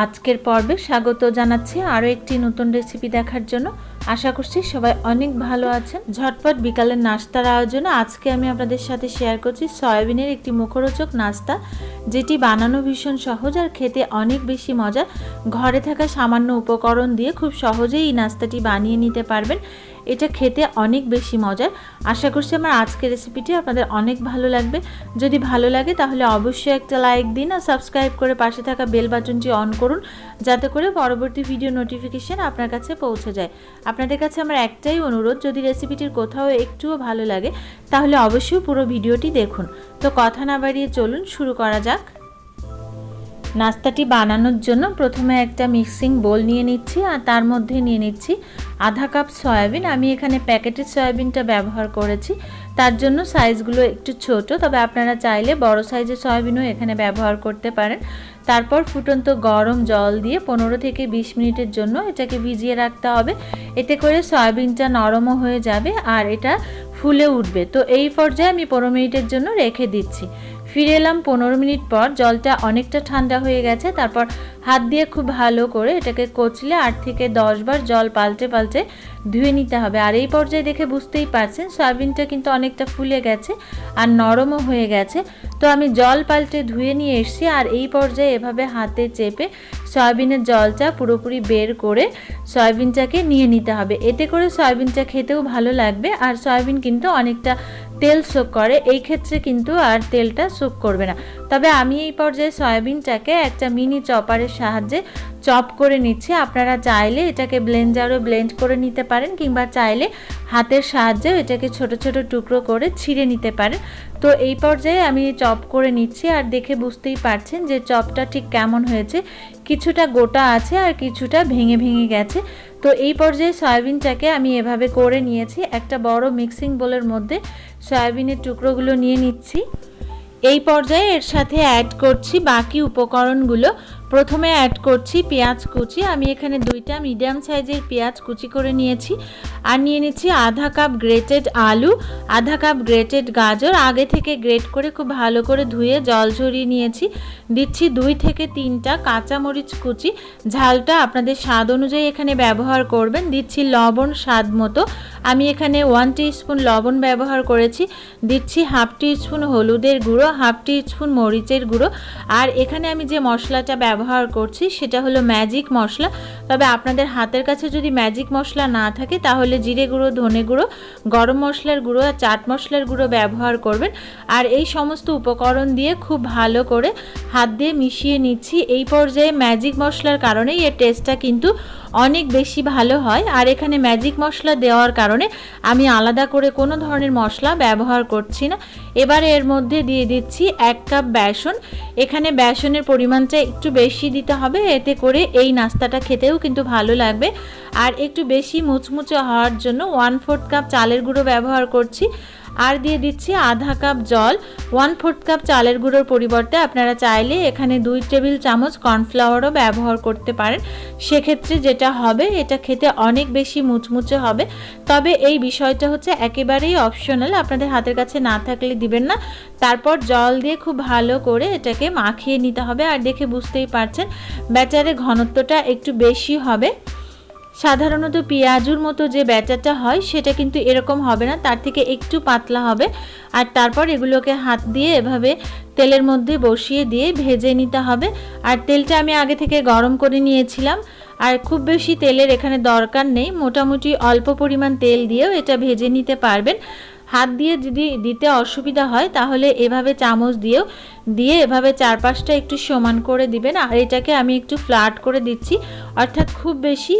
আজকের পর্বে স্বাগত জানাচ্ছি আরও একটি নতুন রেসিপি দেখার জন্য। আশা করছি সবাই অনেক ভালো আছেন। ঝটপট বিকালের নাস্তার আয়োজনে আজকে আমি আপনাদের সাথে শেয়ার করছি সয়াবিনের একটি মুখরোচক নাস্তা, যেটি বানানো ভীষণ সহজ আর খেতে অনেক বেশি মজা। ঘরে থাকা সামান্য উপকরণ দিয়ে খুব সহজেই এই নাস্তাটি বানিয়ে নিতে পারবেন। এটা খেতে অনেক বেশি মজার। আশা করছি আমার আজকের রেসিপিটি আপনাদের অনেক ভালো লাগবে। যদি ভালো লাগে তাহলে অবশ্যই একটা লাইক দিন আর সাবস্ক্রাইব করে পাশে থাকা বেল বাটনটি অন করুন, যাতে করে পরবর্তী ভিডিও নোটিফিকেশন আপনার কাছে পৌঁছে যায়। আপনাদের কাছে আমার একটাই অনুরোধ, যদি রেসিপিটির কোথাও একটুও ভালো লাগে তাহলে অবশ্যই পুরো ভিডিওটি দেখুন। তো কথা না বাড়িয়ে চলুন শুরু করা যাক। নাস্তাটি বানানোর জন্য প্রথমে একটা মিক্সিং বোল নিয়ে নিচ্ছি আর তার মধ্যে নিয়ে নিচ্ছি আধা কাপ সয়াবিন। আমি এখানে প্যাকেটের সয়াবিনটা ব্যবহার করেছি, তার জন্য সাইজগুলো একটু ছোট, তবে আপনারা চাইলে বড় সাইজের সয়াবিনও এখানে ব্যবহার করতে পারেন। তারপর ফুটন্ত গরম জল দিয়ে 15 থেকে 20 মিনিটের জন্য এটাকে ভিজিয়ে রাখতে হবে। এতে করে সয়াবিনটা নরমও হয়ে যাবে আর এটা ফুলে উঠবে। তো এই পর্যায়ে আমি 15 মিনিটের জন্য রেখে দিচ্ছি। ফিরে এলাম 15 মিনিট পর। জলটা অনেকটা ঠান্ডা হয়ে গেছে। তারপর হাত দিয়ে খুব ভালো করে এটাকে কচলে 8 থেকে 10 বার জল পাল্টে পাল্টে ধুয়ে নিতে হবে। আর এই পর্যায়ে দেখে বুঝতেই পারছেন সয়াবিনটা কিন্তু অনেকটা ফুলে গেছে আর নরমও হয়ে গেছে। তো আমি জল পাল্টে ধুয়ে নিয়ে এসেছি আর এই পর্যায়ে এভাবে হাতে চেপে সয়াবিনের জলটা পুরোপুরি বের করে সয়াবিনটাকে নিয়ে নিতে হবে। এতে করে সয়াবিনটা খেতেও ভালো লাগবে আর সয়াবিন কিন্তু অনেকটা তেল শোক করে, এই ক্ষেত্রে কিন্তু আর তেলটা শোক করবে না। তবে আমি এই পর্যায়ে সয়াবিনটাকে একটা মিনি চপারের সাহায্যে চপ করে নিচ্ছি। আপনারা চাইলে এটাকে ব্লেন্ডারও ব্লেন্ড করে নিতে পারেন, কিংবা চাইলে হাতের সাহায্যে এটাকে ছোট ছোট টুকরো করে ছিঁড়ে নিতে পারেন। তো এই পর্যায়ে আমি চপ করে নিচ্ছি আর দেখে বুঝতেই পারছেন যে চপটা ঠিক কেমন হয়েছে। কিছুটা গোটা আছে আর কিছুটা ভেঙে ভেঙে গেছে। তো এই পর্যায়ে সয়াবিনটাকে আমি এভাবে করে নিয়েছি। একটা বড় মিক্সিং বোলের মধ্যে সয়াবিনের টুকরোগুলো নিয়ে নিচ্ছি। এই পর্যায়ে এর সাথে অ্যাড করছি বাকি উপকরণগুলো। প্রথমে অ্যাড করছি পেঁয়াজ কুচি। আমি এখানে 2টা মিডিয়াম সাইজের পেঁয়াজ কুচি করে নিয়েছি। আর নিয়ে নিচ্ছি আধা কাপ গ্রেটেড আলু, আধা কাপ গ্রেটেড গাজর, আগে থেকে গ্রেট করে খুব ভালো করে ধুয়ে জল ঝরিয়ে নিয়েছি। দিচ্ছি 2 থেকে 3টা কাঁচামরিচ কুচি, ঝালটা আপনাদের স্বাদ অনুযায়ী এখানে ব্যবহার করবেন। দিচ্ছি লবণ স্বাদ মতো। আমি এখানে 1 টিস্পুন লবণ ব্যবহার করেছি। দিচ্ছি হাফ টিস্পুন হলুদের গুঁড়ো, হাফ টিস্পুন মরিচের গুঁড়ো। আর এখানে আমি যে মশলাটা ব্যবহার করছি সেটা হলো ম্যাজিক মশলা। তবে আপনাদের হাতের কাছে যদি ম্যাজিক মশলা না থাকে তাহলে জিরে গুঁড়ো, ধনে গুঁড়ো, গরম মশলার গুঁড়ো আর চাট মশলার গুঁড়ো ব্যবহার করবেন। আর এই সমস্ত উপকরণ দিয়ে খুব ভালো করে হাত দিয়ে মিশিয়ে নিচ্ছি। এই পর্যায়ে ম্যাজিক মশলার কারণেই এর টেস্টটা কিন্তু অনেক বেশি ভালো হয়। আর এখানে ম্যাজিক মশলা দেওয়ার কারণে আমি আলাদা করে কোনো ধরনের মশলা ব্যবহার করছি না। এবার এর মধ্যে দিয়ে দিচ্ছি 1 কাপ বেসন। এখানে বেসনের পরিমাণটা একটু বেশি দিতে হবে, এতে করে এই নাস্তাটা খেতেও কিন্তু ভালো লাগবে। আর একটু বেশি মুচমুচে হওয়ার জন্য 1/4 কাপ চালের গুঁড়ো ব্যবহার করছি। আর দিয়ে দিচ্ছি আধা কাপ জল। 1/4 কাপ চালের গুঁড়োর পরিবর্তে আপনারা চাইলে এখানে 2 টেবিল চামচ কর্নফ্লাওয়ারও ব্যবহার করতে পারেন। সেক্ষেত্রে যেটা হবে, এটা খেতে অনেক বেশি মুচমুচে হবে। তবে এই বিষয়টা হচ্ছে একেবারেই অপশনাল, আপনাদের হাতের কাছে না থাকলে দিবেন না। তারপর জল দিয়ে খুব ভালো করে এটাকে মাখিয়ে নিতে হবে। আর দেখে বুঝতেই পারছেন ব্যাটারের ঘনত্বটা একটু বেশি হবে। সাধারণত পেঁয়াজুর মতো যে ব্যাটারটা হয় সেটা কিন্তু এরকম হবে না, তার থেকে একটু পাতলা হবে। আর তারপর এগুলোকে হাত দিয়ে এভাবে তেলের মধ্যে বসিয়ে দিয়ে ভেজে নিতে হবে। আর তেলটা আমি আগে থেকে গরম করে নিয়েছিলাম। আর খুব বেশি তেলের এখানে দরকার নেই, মোটামুটি অল্প পরিমাণ তেল দিয়েও এটা ভেজে নিতে পারবেন। হাত দিয়ে যদি দিতে অসুবিধা হয় তাহলে এভাবে চামচ দিয়ে এভাবে চারপাশটা একটু সমান করে দিবেন। আর এটাকে আমি একটু ফ্ল্যাট করে দিচ্ছি, অর্থাৎ খুব বেশি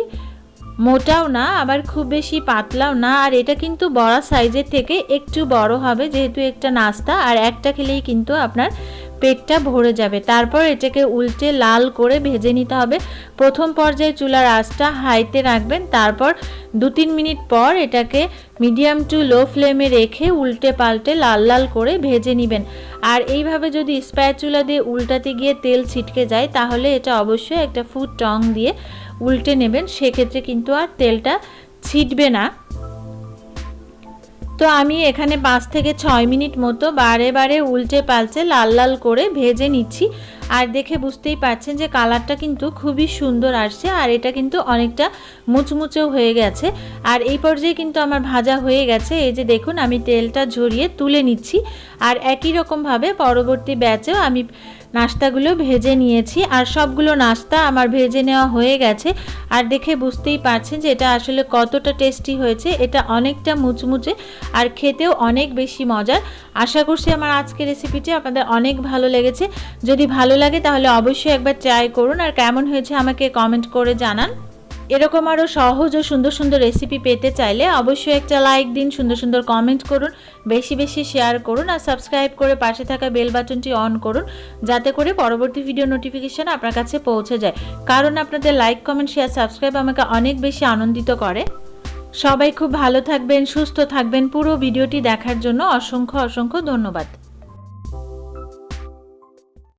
মোটাও না আবার খুব বেশি পাতলাও না। আর এটা কিন্তু বড় সাইজের থেকে একটু বড় হবে, যেহেতু একটা নাস্তা, আর একটা খেলেই কিন্তু আপনার পেটটা ভরে যাবে। তারপর এটাকে উল্টে লাল করে ভেজে নিতে হবে। প্রথম পর্যায়ে চুলার আঁচটা হাইতে রাখবেন। তারপর 2-3 মিনিট পর এটাকে মিডিয়াম টু লো ফ্লেমে রেখে উল্টে পাল্টে লাল লাল করে ভেজে নেবেন। আর এইভাবে যদি স্প্যাচুলা দিয়ে উল্টাতে গিয়ে তেল ছিটকে যায় তাহলে এটা অবশ্যই একটা ফুড টং দিয়ে উল্টে নেবেন, সেক্ষেত্রে কিন্তু আর তেলটা ছিটবে না। তো আমি এখানে 5 থেকে 6 মিনিট মতো বারে বারে উল্টে পাল্টে লাল লাল করে ভেজে নিচ্ছি। আর দেখে বুঝতেই পারছেন যে কালারটা কিন্তু খুবই সুন্দর আসছে, আর এটা কিন্তু অনেকটা মুচমুচেও হয়ে গেছে। আর এই পর্যায়ে কিন্তু আমার ভাজা হয়ে গেছে। এই যে দেখুন আমি তেলটা ঝরিয়ে তুলে নিচ্ছি। আর একই রকমভাবে পরবর্তী ব্যাচেও আমি নাস্তাগুলো ভেজে নিয়েছি, আর সবগুলো নাস্তা আমার ভেজে নেওয়া হয়ে গেছে। আর দেখে বুঝতেই পারছেন যে এটা আসলে কতটা টেস্টি হয়েছে। এটা অনেকটা মুচমুচে আর খেতেও অনেক বেশি মজার। আশা করছি আমার আজকের রেসিপিটি আপনাদের অনেক ভালো লেগেছে। যদি ভালো লাগে তাহলে অবশ্যই একবার ট্রাই করুন, আর কেমন হয়েছে আমাকে কমেন্ট করে জানান। এরকম আরও সহজ ও সুন্দর সুন্দর রেসিপি পেতে চাইলে অবশ্যই একটা লাইক দিন, সুন্দর সুন্দর কমেন্ট করুন, বেশি বেশি শেয়ার করুন, আর সাবস্ক্রাইব করে পাশে থাকা বেল বাটনটি অন করুন, যাতে করে পরবর্তী ভিডিও নোটিফিকেশন আপনার কাছে পৌঁছে যায়। কারণ আপনাদের লাইক, কমেন্ট, শেয়ার, সাবস্ক্রাইব আমাকে অনেক বেশি আনন্দিত করে। সবাই খুব ভালো থাকবেন, সুস্থ থাকবেন। পুরো ভিডিওটি দেখার জন্য অসংখ্য অসংখ্য ধন্যবাদ।